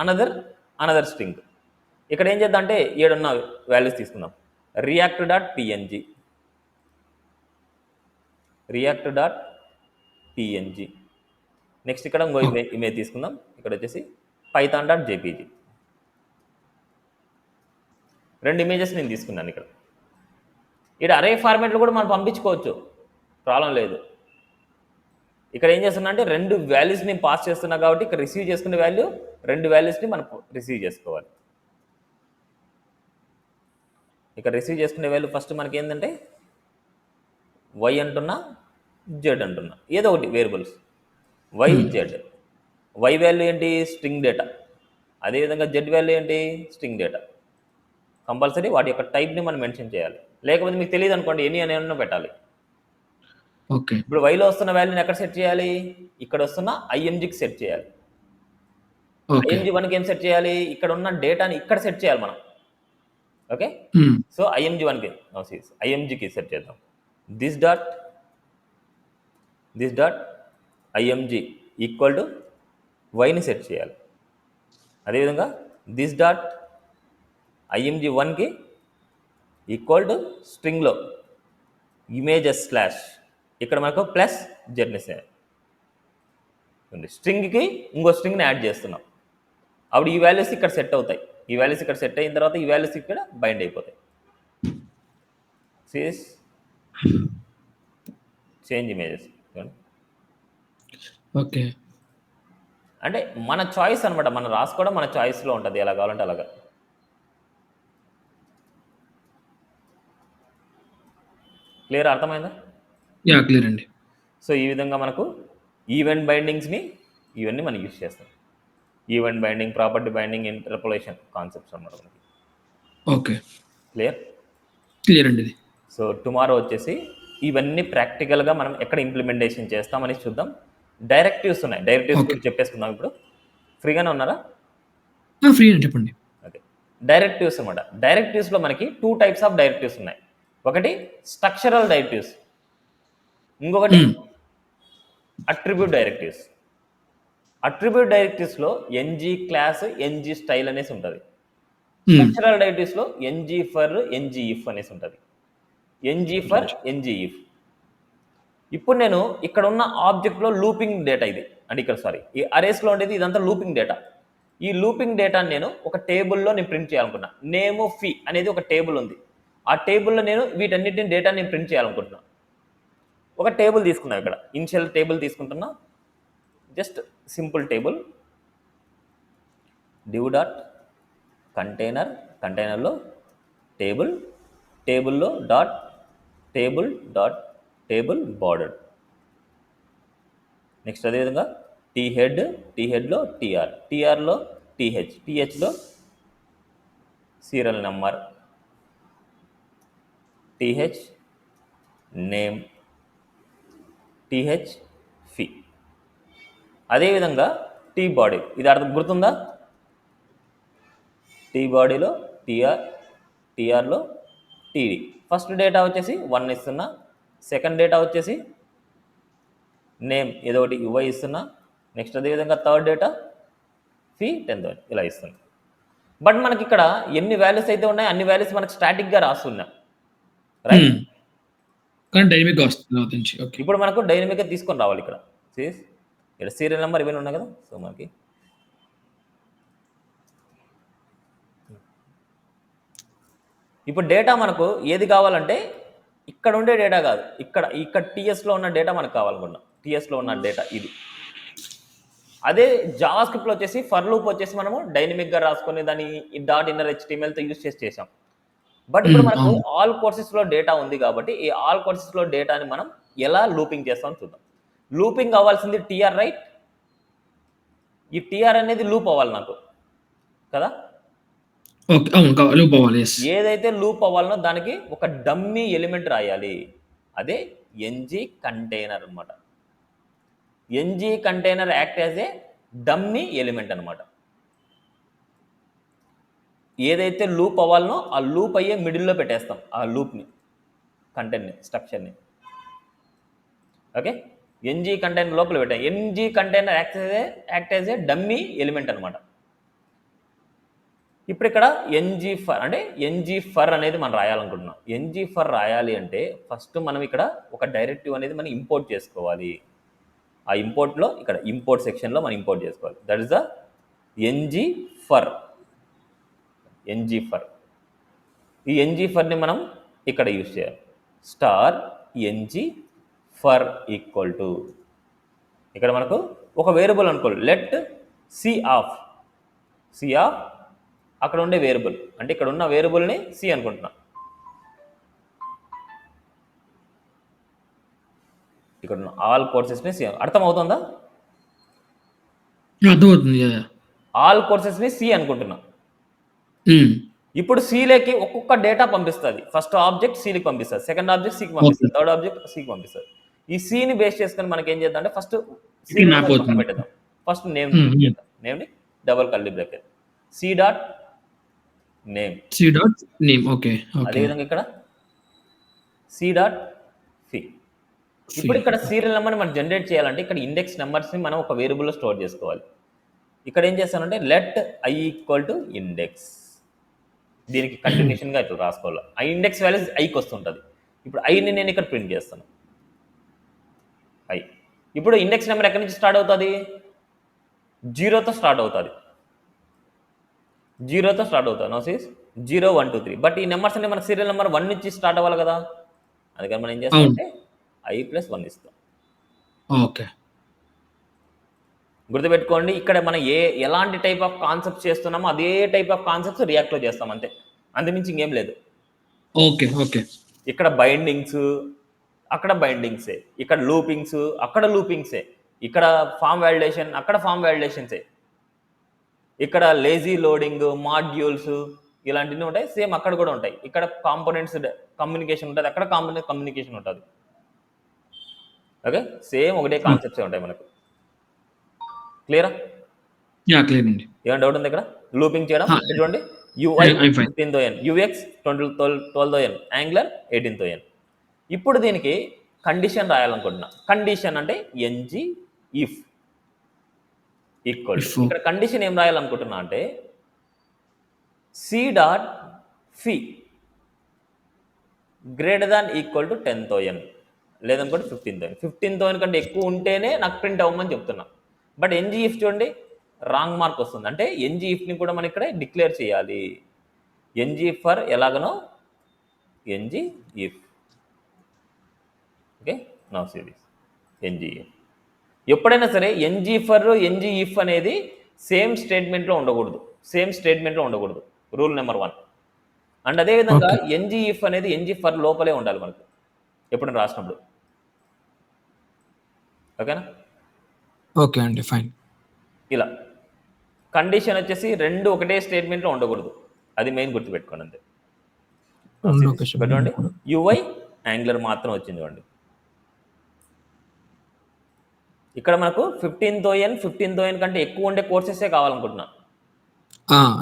అనదర్ స్ట్రింగ్. ఇక్కడ ఏం చేద్దాం అంటే 7 ఉన్న వాల్యూస్ తీసుకుందాం. React dot PNG. నెక్స్ట్ ఇక్కడ ఇంకో ఇమేజ్ తీసుకుందాం. ఇక్కడ వచ్చేసి python.jpg. 2 ఇమేజెస్ నేను తీసుకున్నాను. ఇక్కడ అరే ఫార్మాట్లో కూడా మనం పంపించుకోవచ్చు, ప్రాబ్లం లేదు. ఇక్కడ ఏం చేస్తున్నా అంటే 2 వాల్యూస్ నేను పాస్ చేస్తున్నా కాబట్టి ఇక్కడ రిసీవ్ చేసుకునే వాల్యూ 2 వాల్యూస్ని మనం రిసీవ్ చేసుకోవాలి. ఇక్కడ రిసీవ్ చేసుకునే వాల్యూ ఫస్ట్ మనకి ఏంటంటే వై అంటున్నా, జెడ్ అంటున్నా, ఏదో ఒకటి variables Y Z. Y value ఏంటి? String data. అదేవిధంగా జెడ్ వాల్యూ ఏంటి? String data. కంపల్సరీ వాటి యొక్క టైప్ని మనం మెన్షన్ చేయాలి. లేకపోతే మీకు తెలియదు అనుకోండి, ఎనీ అని పెట్టాలి. ఓకే. ఇప్పుడు వైలో వస్తున్న వాల్యూని ఎక్కడ సెట్ చేయాలి? ఇక్కడ వస్తున్న ఐఎంజీకి సెట్ చేయాలి. IMG1కి ఏం సెట్ చేయాలి? ఇక్కడ ఉన్న డేటాని ఇక్కడ సెట్ చేయాలి మనం. ఓకే. సో ఐఎంజీకి సెట్ చేద్దాం. This dot IMG equal to వైని సెట్ చేయాలి. అదేవిధంగా దిస్ డాట్ IMG1కి ఈక్వల్ టు స్ట్రింగ్లో ఇమేజెస్ స్లాష్ ఇక్కడ మనకు ప్లస్ జెడ్ని స్ట్రింగ్కి ఇంకో స్ట్రింగ్ని యాడ్ చేస్తున్నాం. అప్పుడు ఈ వాల్యూస్ ఇక్కడ సెట్ అవుతాయి. ఈ వాల్యూస్ ఇక్కడ సెట్ అయిన తర్వాత ఈ వాల్యూస్ ఇక్కడ బైండ్ అయిపోతాయి. Change images okay. అంటే మన చాయిస్ అనమాట. మనం రాసుకోవడం మన చాయిస్లో ఉంటుంది, ఎలా కావాలంటే అలాగా. క్లియర్? అర్థమైందా? క్లియర్ అండి. సో ఈ విధంగా మనకు ఈవెంట్ బైండింగ్స్ని ఇవన్నీ మనం యూజ్ చేస్తాం. Event binding, property binding, interpolation concepts అన్నమాట మనకి. ఓకే. క్లియర్ అండి. సో టుమారో వచ్చేసి ఇవన్నీ ప్రాక్టికల్గా మనం ఎక్కడ ఇంప్లిమెంటేషన్ చేస్తామని చూద్దాం. డైరెక్టివ్స్ ఉన్నాయి, డైరెక్టివ్స్ గురించి చెప్పేసుకుందాం. ఇప్పుడు ఫ్రీగానే ఉన్నారా? ఫ్రీ అని చెప్పండి. ఓకే. డైరెక్టివ్స్ అన్నమాట. డైరెక్టివ్స్లో మనకి 2 టైప్స్ ఆఫ్ డైరెక్టివ్స్ ఉన్నాయి. ఒకటి స్ట్రక్చరల్ డైరెక్టివ్స్, ఇంకొకటి అట్రిబ్యూట్ డైరెక్టివ్స్. అట్రిబ్యూట్ డైరెక్టివ్స్లో NG క్లాస్, NG స్టైల్ అనేసి ఉంటుంది. స్ట్రక్చరల్ డైరెక్టివ్స్లో NG ఫర్, NG ఇఫ్ అనేసి ఉంటుంది. NG for, NG if. ఇప్పుడు నేను ఇక్కడ ఉన్న ఆబ్జెక్ట్లో లూపింగ్ డేటా ఇది అంటే ఇక్కడ ఈ అరేస్లో ఉండేది ఇదంతా లూపింగ్ డేటా. ఈ లూపింగ్ డేటాని నేను ఒక టేబుల్లో నేను ప్రింట్ చేయాలనుకున్నా. నేమ్ ఫీ అనేది ఒక టేబుల్ ఉంది. ఆ టేబుల్లో నేను వీటన్నిటిని డేటా నేను ప్రింట్ చేయాలనుకుంటున్నా. ఒక టేబుల్ తీసుకున్నా, ఇక్కడ ఇనిషియల్ టేబుల్ తీసుకుంటున్నా. Just simple table div dot కంటైనర్లో టేబుల్లో డాట్ టేబుల్ బార్డర్. నెక్స్ట్ అదేవిధంగా టీహెడ్లో టీఆర్లో టీహెచ్లో serial number, TH name, TH fee. అదేవిధంగా టీ బాడీ, ఇది అర్థం గుర్తుందా? టీ బాడీలో టీఆర్లో టీడీ. ఫస్ట్ డేటా వచ్చేసి 1 ఇస్తున్నా, సెకండ్ డేటా వచ్చేసి నేమ్ ఏదో ఒకటి యువై ఇస్తున్నా, నెక్స్ట్ అదేవిధంగా థర్డ్ డేటా ఫీ 10,000 ఇలా ఇస్తుంది. బట్ మనకి ఇక్కడ ఎన్ని వాల్యూస్ అయితే ఉన్నాయో అన్ని వాల్యూస్ మనకి స్టాటిక్గా రాస్తున్నాం, రైట్? కానీ డైనమిక్గా వస్తుంది తర్వాత నుంచి. ఓకే. ఇప్పుడు మనకు డైనమిక్గా తీసుకొని రావాలి ఇక్కడ. ఇక్కడ సీరియల్ నెంబర్ ఇవన్నీ ఉన్నాయి కదా, సో మనకి ఇప్పుడు డేటా మనకు ఏది కావాలంటే ఇక్కడ ఉండే డేటా కాదు, ఇక్కడ టీఎస్లో ఉన్న డేటా మనకు కావాలనుకున్నాం. టీఎస్లో ఉన్న డేటా ఇది. అదే జావా స్క్రిప్ట్లో వచ్చేసి ఫర్ లూప్ వచ్చేసి మనము డైనమిక్గా రాసుకొని దాన్ని డాట్ ఇన్నర్ HTMLతో యూజ్ చేసాం. బట్ ఇప్పుడు మనకు ఆల్ కోర్సెస్లో డేటా ఉంది కాబట్టి ఈ ఆల్ కోర్సెస్లో డేటాని మనం ఎలా లూపింగ్ చేస్తామని చూద్దాం. లూపింగ్ అవ్వాల్సింది టీఆర్, రైట్? ఈ టీఆర్ అనేది లూప్ అవ్వాలి నాకు కదా. ఓకే, అవును, లూప్ అవ్వాలి. ఏదైతే లూప్ అవ్వాలనో దానికి ఒక డమ్మీ ఎలిమెంట్ రాయాలి, అదే ఎన్జీ కంటైనర్ అనమాట. NG container act as a dummy element అనమాట. ఏదైతే లూప్ అవ్వాలనో ఆ లూప్ అయ్యే మిడిల్లో పెట్టేస్తాం ఆ లూప్ని, కంటెంట్ని, స్ట్రక్చర్ని. ఓకే, ఎన్జీ కంటైనర్ లోపల పెట్టాం. NG container act as a dummy element అనమాట. ఇప్పుడు ఇక్కడ ఎన్జీ ఫర్ అంటే ఎన్జీ ఫర్ అనేది మనం రాయాలనుకుంటున్నాం. ఎన్జీ ఫర్ రాయాలి అంటే ఫస్ట్ మనం ఇక్కడ ఒక డైరెక్టివ్ అనేది మనం ఇంపోర్ట్ చేసుకోవాలి. ఆ ఇంపోర్ట్లో ఇక్కడ ఇంపోర్ట్ సెక్షన్లో మనం ఇంపోర్ట్ చేసుకోవాలి. That is the NG for. NG for, ఈ ఎన్జీ ఫర్ని మనం ఇక్కడ యూజ్ చేయాలి. Star NG for equal to, ఇక్కడ మనకు ఒక వేరియబుల్ అనుకోవాలి, లెట్ సి ఆఫ్ అక్కడ ఉండే వేరియబుల్, అంటే ఇక్కడ ఉన్న వేరియబుల్ని సి అనుకుంటున్నా. ఇక్కడ ఉన్న ఆల్ కోర్సెస్ని సి, అర్థమవుతుందా? అర్థమవుతుంది. ఆల్ కోర్సెస్ని సి అనుకుంటున్నా. ఇప్పుడు సీలోకి ఒక్కొక్క డేటా పంపిస్తుంది. ఫస్ట్ ఆబ్జెక్ట్ సీకి పంపిస్తుంది, సెకండ్ ఆబ్జెక్ట్ సికి పంపిస్తుంది, థర్డ్ ఆబ్జెక్ట్ సికి పంపిస్తుంది. ఈ సీని బేస్ చేసుకొని మనకి ఏం చేద్దాం అంటే ఫస్ట్ పెట్టేద్దాం. ఫస్ట్ నేమ్ని double curly bracket C dot name. Okay, అదేవిధంగా ఇక్కడ సి డాట్ ఫీ. ఇప్పుడు ఇక్కడ సీరియల్ నెంబర్ని మనం జనరేట్ చేయాలంటే ఇక్కడ ఇండెక్స్ నెంబర్స్ని మనం ఒక వేరియబుల్లో స్టోర్ చేసుకోవాలి. ఇక్కడ ఏం చేస్తానంటే let I equal to index, దీనికి కంటిన్యూషన్గా ఇట్లా రాసుకోవాలి. ఆ ఇండెక్స్ వాల్యూస్ ఐకి వస్తుంటుంది. ఇప్పుడు ఐని నేను ఇక్కడ ప్రింట్ చేస్తాను, ఐ. ఇప్పుడు ఇండెక్స్ నెంబర్ ఎక్కడి నుంచి స్టార్ట్ అవుతుంది? 0తో స్టార్ట్ అవుతుంది. నోసిస్ 0 1 2 3. బట్ ఈ నెంబర్స్ అన్ని మనకు సీరియల్ నెంబర్ 1 నుంచి స్టార్ట్ అవ్వాలి కదా. అందుకని మనం ఏం చేస్తామంటే i+1 ఇస్తాం. ఓకే, గుర్తుపెట్టుకోండి, ఇక్కడ మనం ఎలాంటి టైప్ ఆఫ్ కాన్సెప్ట్స్ చేస్తున్నామో అదే టైప్ ఆఫ్ కాన్సెప్ట్స్ రియాక్ట్లో చేస్తాం, అంతే. అంతమించి ఇంకేం లేదు. ఓకే. ఇక్కడ బైండింగ్స్, అక్కడ బైండింగ్సే. ఇక్కడ లూపింగ్స్, అక్కడ లూపింగ్సే. ఇక్కడ ఫామ్ వాలిడేషన్, అక్కడ ఫామ్ వాలిడేషన్సే. ఇక్కడ లేజీ లోడింగ్, మాడ్యూల్స్ ఇలాంటివి ఉంటాయి. సేమ్ అక్కడ కూడా ఉంటాయి. ఇక్కడ కాంపోనెంట్స్ కమ్యూనికేషన్ ఉంటుంది, అక్కడ కాంపోనెంట్ కమ్యూనికేషన్ ఉంటుంది. ఓకే, సేమ్ ఒకటే కాన్సెప్ట్సే ఉంటాయి మనకు. క్లియరా? క్లియర్ అండి. ఏమైనా డౌట్ ఉంది ఇక్కడ? లూపింగ్ చేయడం చూడండి. UI 15తో n, UX 12తో n, యాంగులర్ 18తో n. ఇప్పుడు దీనికి కండిషన్ రాయాలనుకుంటున్నా. కండిషన్ అంటే ఎన్జీ ఇఫ్ ఈక్వల్ టు, ఇక్కడ కండిషన్ ఏం రాయాలనుకుంటున్నా అంటే C dot fee greater than equal to 10తో n, లేదనుకోండి 15తో n. 15తో n కంటే ఎక్కువ ఉంటేనే నాకు ప్రింట్ అవ్వమని చెప్తున్నా. బట్ ఎన్జీ ఇఫ్ చూడండి రాంగ్ మార్క్ వస్తుంది. అంటే ఎన్జీ ఇఫ్ని కూడా మనం ఇక్కడ డిక్లేర్ చేయాలి. ఎన్జీ ఫర్ ఎలాగనో NG if. Okay, now see this NG if. ఎప్పుడైనా సరే ఎన్జీ ఫర్ ఎన్జీ ఇఫ్ అనేది సేమ్ స్టేట్మెంట్లో ఉండకూడదు. Rule number 1. అండ్ అదేవిధంగా ఎన్జీ ఇఫ్ అనేది ఎన్జీ ఫర్ లోపలే ఉండాలి మనకు ఎప్పుడైనా రాసినప్పుడు. ఓకేనా? ఓకే అండి, ఫైన్. ఇలా కండిషన్ వచ్చేసి రెండు ఒకటే స్టేట్మెంట్లో ఉండకూడదు, అది మెయిన్ గుర్తుపెట్టుకోండి అంతే. పెట్టండి యూఐ యాంగులర్ మాత్రం వచ్చింది చూడండి. ఇక్కడ మనకు 15తో n కంటే ఎక్కువ ఉండే కోర్సెసే కావాలనుకుంటున్నా.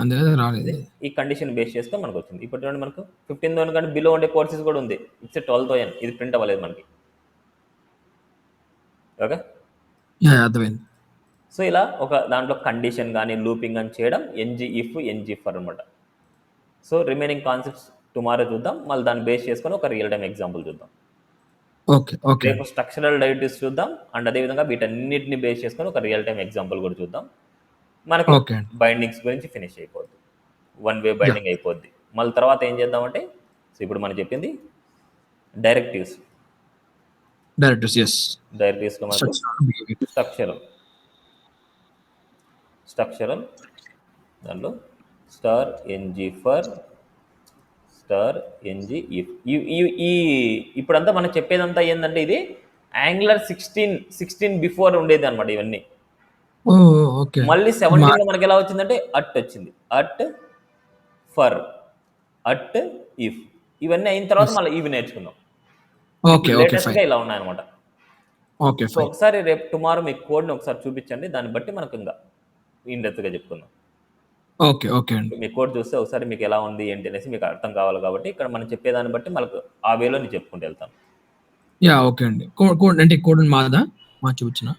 అందుకని రాలేదు. ఈ కండిషన్ బేస్ చేసుకొని మనకు వచ్చింది. ఇప్పుడు చూడండి మనకు 15,000 కంటే బిలో ఉండే కోర్సెస్ కూడా ఉంది. ఇట్స్ 12,000. ఇది ప్రింట్ అవ్వలేదు మనకి. ఓకే. అర్థమైంది. సో ఇలా ఒక దాంట్లో కండిషన్ కానీ లూపింగ్ అని చేయడం ఎన్జీ ఫర్ అనమాట. సో రిమైనింగ్ కాన్సెప్ట్స్ టుమారో చూద్దాం. మళ్ళీ దాన్ని బేస్ చేసుకొని ఒక రియల్ టైం ఎగ్జాంపుల్ చూద్దాం. ఓకే. రేపు స్ట్రక్చరల్ డైరెక్టివ్స్ చూద్దాం. అండ్ అదేవిధంగా వీటన్నిటిని బేస్ చేసుకొని ఒక రియల్ టైం ఎగ్జాంపుల్ కూడా చూద్దాం. మనకి ఓకే అండి. బైండింగ్స్ గురించి ఫినిష్ అయిపోద్ది. వన్ వే బైండింగ్ అయిపోద్ది. మళ్ళీ తర్వాత ఏం చేద్దామంటే, సో ఇప్పుడు మనం చెప్పింది డైరెక్టివ్స్. డైరెక్టర్స్ డైరెక్టివ్స్లో మనకు స్ట్రక్చరల్ దాంట్లో star NG for star NG if. ఈ ఇప్పుడంతా మనం చెప్పేదంతా ఏంటంటే ఇది యాంగులర్ 16 బిఫోర్ ఉండేది అనమాట ఇవన్నీ. ఓకే. మళ్ళీ 17లో మనకి ఎలా వచ్చిందంటే అట్ వచ్చింది. అట్ ఫర్ అట్ ఇఫ్ ఇవన్నీ అయిన తర్వాత మళ్ళీ ఇవి నేర్చుకుందాం. లేటెస్ట్ గా ఇలా ఉన్నాయన్నమాట. సో ఒకసారి రేపు టుమారో మీ కోడ్ని ఒకసారి చూపించండి. దాన్ని బట్టి మనకు ఇంకా ఇన్డెప్త్ గా చెప్పుకుందాం. ఓకే అండి. మీ కోడ్ చూస్తే ఒకసారి మీకు ఎలా ఉంది ఏంటి అనేసి మీకు అర్థం కావాలి కాబట్టి ఇక్కడ మనం చెప్పేదాన్ని బట్టి మనకు ఆ వేలో నేను చెప్పుకుంటూ వెళ్తాను. ఓకే అండి. అంటే కోడ్ మాదా చూపించిన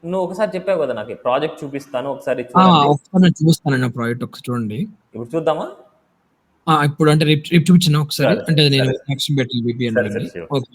నువ్వు ఒకసారి చెప్పావు కదా నాకు ప్రాజెక్ట్ చూపిస్తాను ఒకసారి నేను చూపిస్తాను ప్రాజెక్ట్ ఒకసారి చూడండి. ఇప్పుడు చూద్దామా? ఇప్పుడు అంటే రేపు చూపించిన ఒకసారి అంటే నేను నెక్స్ట్ బెటర్ ఓకే.